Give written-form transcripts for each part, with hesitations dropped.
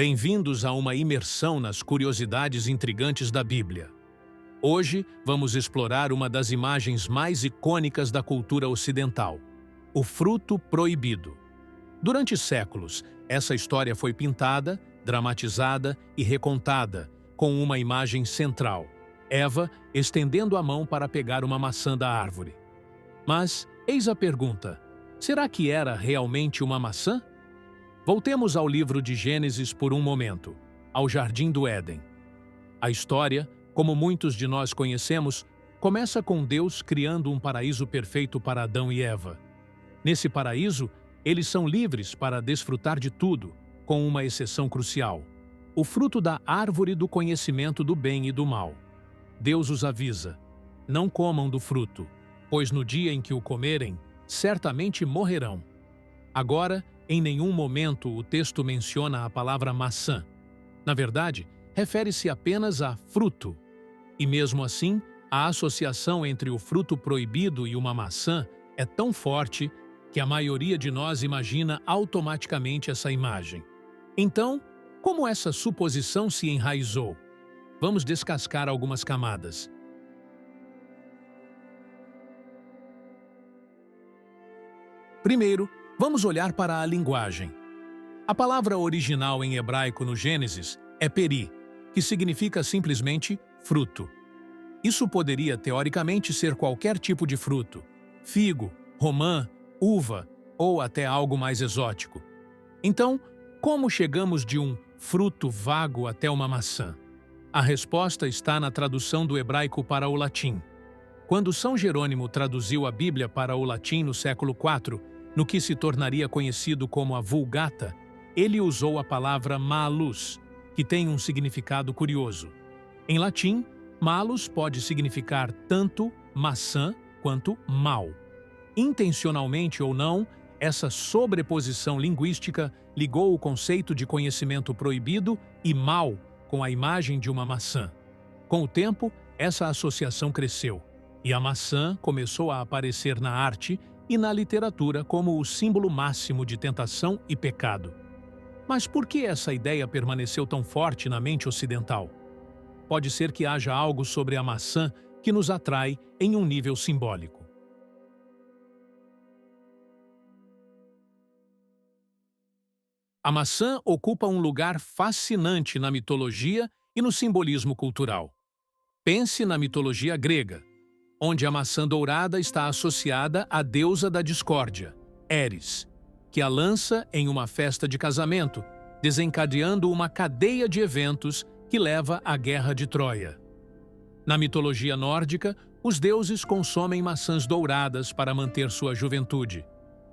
Bem-vindos a uma imersão nas curiosidades intrigantes da Bíblia. Hoje vamos explorar uma das imagens mais icônicas da cultura ocidental: o fruto proibido. Durante séculos, essa história foi pintada, dramatizada e recontada, com uma imagem central: Eva estendendo a mão para pegar uma maçã da árvore. Mas, eis a pergunta: será que era realmente uma maçã? Voltemos ao livro de Gênesis por um momento, ao Jardim do Éden. A história, como muitos de nós conhecemos, começa com Deus criando um paraíso perfeito para Adão e Eva. Nesse paraíso, eles são livres para desfrutar de tudo, com uma exceção crucial: o fruto da árvore do conhecimento do bem e do mal. Deus os avisa: não comam do fruto, pois no dia em que o comerem, certamente morrerão. Agora, em nenhum momento o texto menciona a palavra maçã. Na verdade, refere-se apenas a fruto. E mesmo assim, a associação entre o fruto proibido e uma maçã é tão forte que a maioria de nós imagina automaticamente essa imagem. Então, como essa suposição se enraizou? Vamos descascar algumas camadas. Primeiro, vamos olhar para a linguagem. A palavra original em hebraico no Gênesis é peri, que significa simplesmente fruto. Isso poderia, teoricamente, ser qualquer tipo de fruto: figo, romã, uva ou até algo mais exótico. Então, como chegamos de um fruto vago até uma maçã? A resposta está na tradução do hebraico para o latim. Quando São Jerônimo traduziu a Bíblia para o latim no século IV, no que se tornaria conhecido como a Vulgata, ele usou a palavra malus, que tem um significado curioso. Em latim, malus pode significar tanto maçã quanto mal. Intencionalmente ou não, essa sobreposição linguística ligou o conceito de conhecimento proibido e mal com a imagem de uma maçã. Com o tempo, essa associação cresceu, e a maçã começou a aparecer na arte e na literatura como o símbolo máximo de tentação e pecado. Mas por que essa ideia permaneceu tão forte na mente ocidental? Pode ser que haja algo sobre a maçã que nos atrai em um nível simbólico. A maçã ocupa um lugar fascinante na mitologia e no simbolismo cultural. Pense na mitologia grega, onde a maçã dourada está associada à deusa da discórdia, Eris, que a lança em uma festa de casamento, desencadeando uma cadeia de eventos que leva à Guerra de Troia. Na mitologia nórdica, os deuses consomem maçãs douradas para manter sua juventude.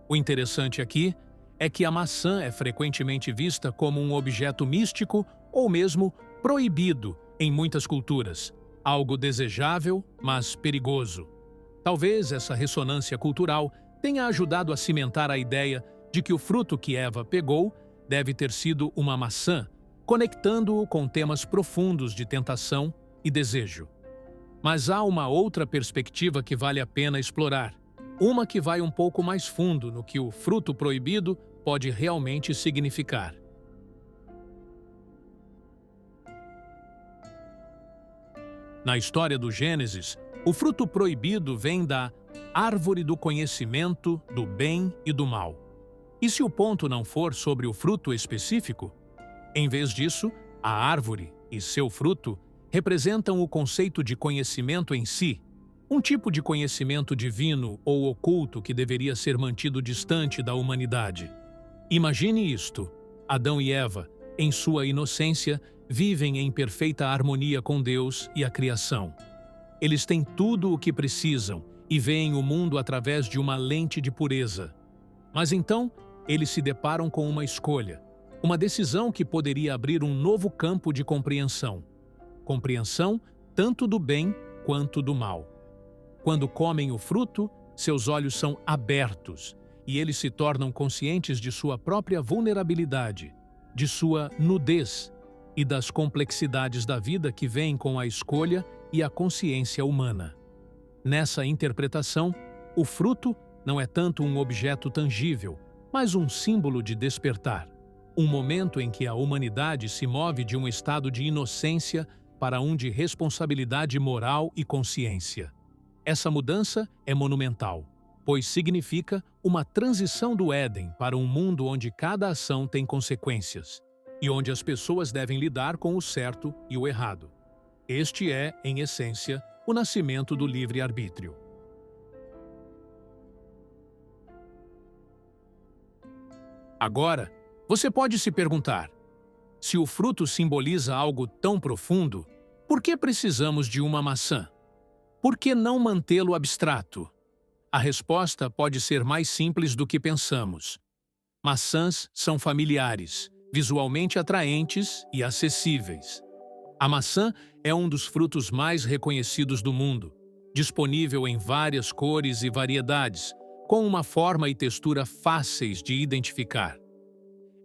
O interessante aqui é que a maçã é frequentemente vista como um objeto místico ou mesmo proibido em muitas culturas, algo desejável, mas perigoso. Talvez essa ressonância cultural tenha ajudado a cimentar a ideia de que o fruto que Eva pegou deve ter sido uma maçã, conectando-o com temas profundos de tentação e desejo. Mas há uma outra perspectiva que vale a pena explorar, uma que vai um pouco mais fundo no que o fruto proibido pode realmente significar. Na história do Gênesis, o fruto proibido vem da árvore do conhecimento do bem e do mal. E se o ponto não for sobre o fruto específico? Em vez disso, a árvore e seu fruto representam o conceito de conhecimento em si, um tipo de conhecimento divino ou oculto que deveria ser mantido distante da humanidade. Imagine isto: Adão e Eva, em sua inocência, vivem em perfeita harmonia com Deus e a criação. Eles têm tudo o que precisam e veem o mundo através de uma lente de pureza. Mas então, eles se deparam com uma escolha, uma decisão que poderia abrir um novo campo de compreensão. Compreensão tanto do bem quanto do mal. Quando comem o fruto, seus olhos são abertos e eles se tornam conscientes de sua própria vulnerabilidade, de sua nudez e das complexidades da vida que vêm com a escolha e a consciência humana. Nessa interpretação, o fruto não é tanto um objeto tangível, mas um símbolo de despertar. um momento em que a humanidade se move de um estado de inocência para um de responsabilidade moral e consciência. Essa mudança é monumental, pois significa uma transição do Éden para um mundo onde cada ação tem consequências e onde as pessoas devem lidar com o certo e o errado. Este é, em essência, o nascimento do livre-arbítrio. Agora, você pode se perguntar: se o fruto simboliza algo tão profundo, por que precisamos de uma maçã? Por que não mantê-lo abstrato? A resposta pode ser mais simples do que pensamos. Maçãs são familiares, visualmente atraentes e acessíveis. A maçã é um dos frutos mais reconhecidos do mundo, disponível em várias cores e variedades, com uma forma e textura fáceis de identificar.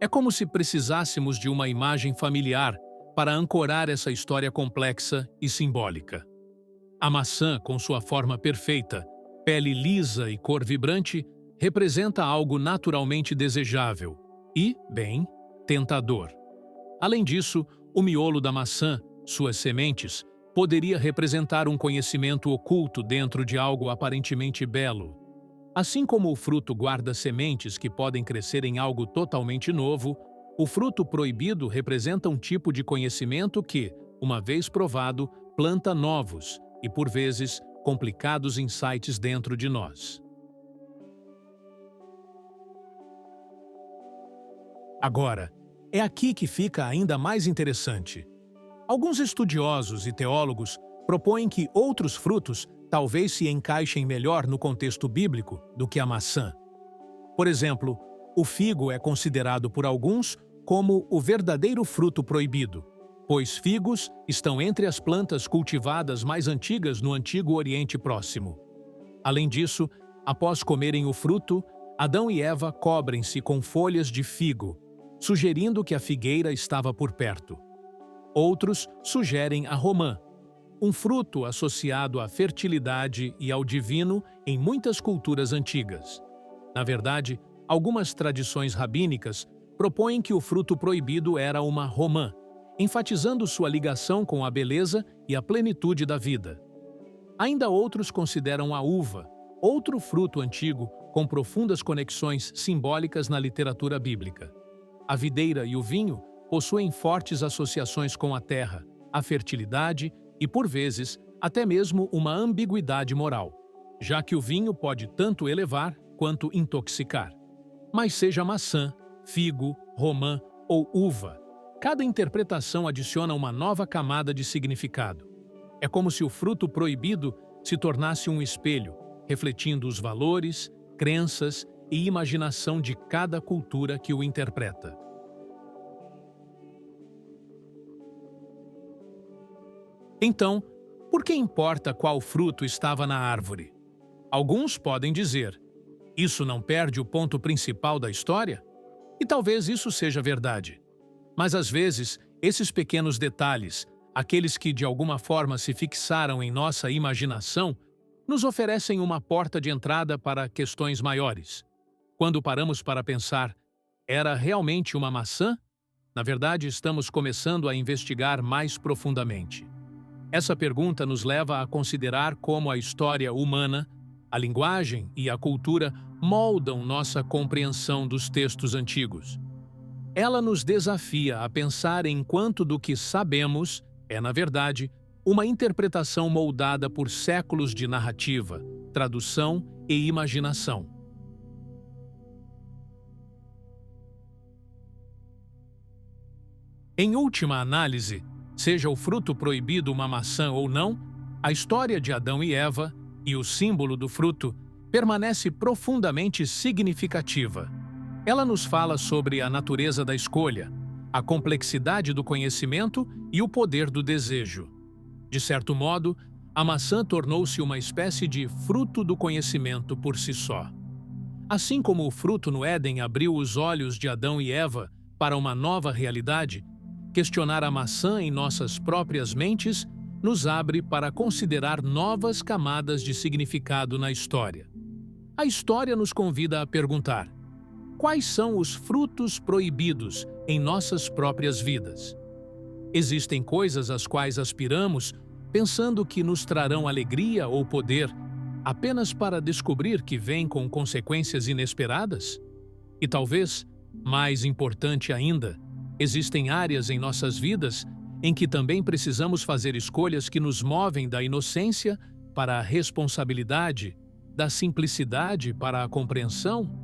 É como se precisássemos de uma imagem familiar para ancorar essa história complexa e simbólica. A maçã, com sua forma perfeita, pele lisa e cor vibrante, representa algo naturalmente desejável e, bem, tentador. Além disso, o miolo da maçã, suas sementes, poderia representar um conhecimento oculto dentro de algo aparentemente belo. Assim como o fruto guarda sementes que podem crescer em algo totalmente novo, o fruto proibido representa um tipo de conhecimento que, uma vez provado, planta novos e, por vezes, complicados insights dentro de nós. Agora, é aqui que fica ainda mais interessante. Alguns estudiosos e teólogos propõem que outros frutos talvez se encaixem melhor no contexto bíblico do que a maçã. Por exemplo, o figo é considerado por alguns como o verdadeiro fruto proibido, pois figos estão entre as plantas cultivadas mais antigas no Antigo Oriente Próximo. Além disso, após comerem o fruto, Adão e Eva cobrem-se com folhas de figo, sugerindo que a figueira estava por perto. Outros sugerem a romã, um fruto associado à fertilidade e ao divino em muitas culturas antigas. Na verdade, algumas tradições rabínicas propõem que o fruto proibido era uma romã, enfatizando sua ligação com a beleza e a plenitude da vida. Ainda outros consideram a uva, outro fruto antigo com profundas conexões simbólicas na literatura bíblica. A videira e o vinho possuem fortes associações com a terra, a fertilidade e, por vezes, até mesmo uma ambiguidade moral, já que o vinho pode tanto elevar quanto intoxicar. Mas seja maçã, figo, romã ou uva, cada interpretação adiciona uma nova camada de significado. É como se o fruto proibido se tornasse um espelho, refletindo os valores, crenças e imaginação de cada cultura que o interpreta. Então, por que importa qual fruto estava na árvore? Alguns podem dizer: isso não perde o ponto principal da história? E talvez isso seja verdade. Mas às vezes, esses pequenos detalhes, aqueles que de alguma forma se fixaram em nossa imaginação, nos oferecem uma porta de entrada para questões maiores. Quando paramos para pensar, era realmente uma maçã? Na verdade, estamos começando a investigar mais profundamente. Essa pergunta nos leva a considerar como a história humana, a linguagem e a cultura moldam nossa compreensão dos textos antigos. Ela nos desafia a pensar em quanto do que sabemos é, na verdade, uma interpretação moldada por séculos de narrativa, tradução e imaginação. Em última análise, seja o fruto proibido uma maçã ou não, a história de Adão e Eva e o símbolo do fruto permanece profundamente significativa. Ela nos fala sobre a natureza da escolha, a complexidade do conhecimento e o poder do desejo. De certo modo, a maçã tornou-se uma espécie de fruto do conhecimento por si só. Assim como o fruto no Éden abriu os olhos de Adão e Eva para uma nova realidade, questionar a maçã em nossas próprias mentes nos abre para considerar novas camadas de significado na história. A história nos convida a perguntar: Quais são os frutos proibidos em nossas próprias vidas? Existem coisas às quais aspiramos pensando que nos trarão alegria ou poder, apenas para descobrir que vêm com consequências inesperadas? E talvez, mais importante ainda, existem áreas em nossas vidas em que também precisamos fazer escolhas que nos movem da inocência para a responsabilidade, da simplicidade para a compreensão?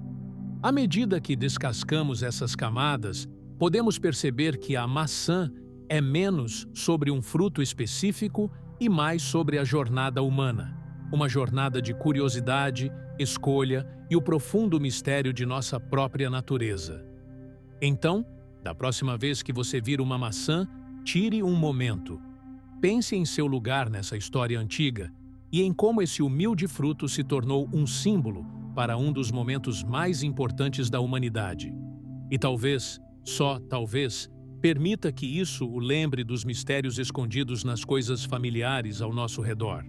À medida que descascamos essas camadas, podemos perceber que a maçã é menos sobre um fruto específico e mais sobre a jornada humana, uma jornada de curiosidade, escolha e o profundo mistério de nossa própria natureza. Então, da próxima vez que você vir uma maçã, tire um momento. Pense em seu lugar nessa história antiga e em como esse humilde fruto se tornou um símbolo para um dos momentos mais importantes da humanidade. E talvez, só talvez, permita que isso o lembre dos mistérios escondidos nas coisas familiares ao nosso redor.